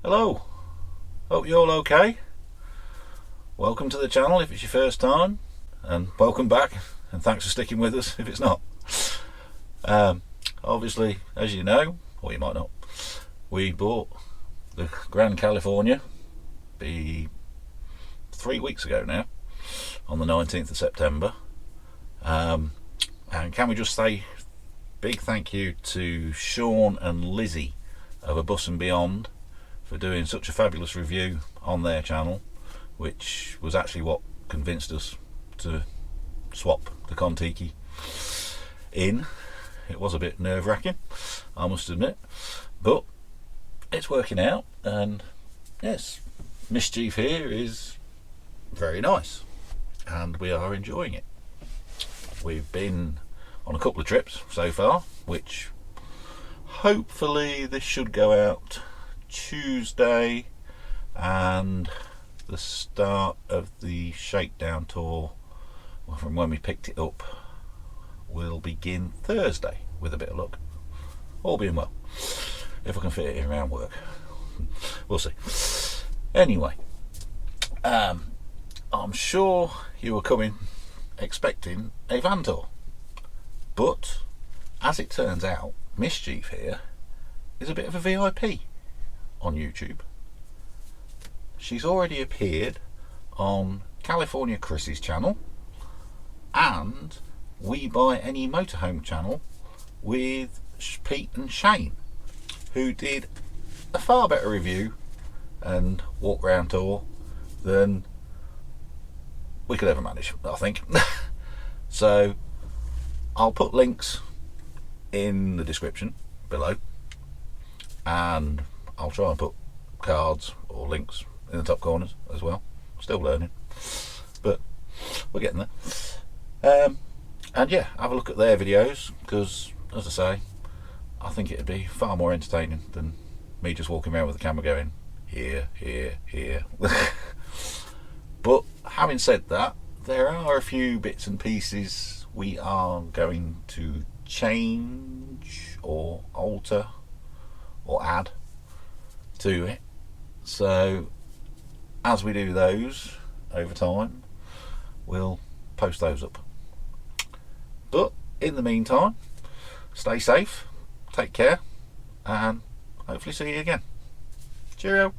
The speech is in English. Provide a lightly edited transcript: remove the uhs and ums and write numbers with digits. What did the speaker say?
Hello, hope you're all okay. Welcome to the channel if it's your first time, and welcome back, and thanks for sticking with us if it's not. Obviously, as you know, or you might not, we bought the Grand California 3 weeks ago now, on the 19th of September. And can we just say big thank you to Shaun and Lizzy of A Bus and Beyond for doing such a fabulous review on their channel, which was actually what convinced us to swap the Contiki in. It was a bit nerve-wracking, I must admit, but it's working out, and yes, Mischief here is very nice and we are enjoying it. We've been on a couple of trips so far, which hopefully this should go out Tuesday, and the start of the shakedown tour from when we picked it up will begin Thursday with a bit of luck, all being well, if I can fit it around work. We'll see. Anyway, I'm sure you were coming expecting a van tour, but as it turns out, Mischief here is a bit of a VIP on YouTube. She's already appeared on California Chris's channel and We Buy Any Motorhome channel with Pete and Shane, who did a far better review and walk round tour than we could ever manage, I think. So I'll put links in the description below, and I'll try and put cards or links in the top corners as well. Still learning, but we're getting there. And yeah, have a look at their videos, because as I say, I think it'd be far more entertaining than me just walking around with the camera going here, here, here. But having said that, there are a few bits and pieces we are going to change or alter or add to it. So as we do those over time, we'll post those up. But in the meantime, stay safe, take care, and hopefully see you again. Cheerio.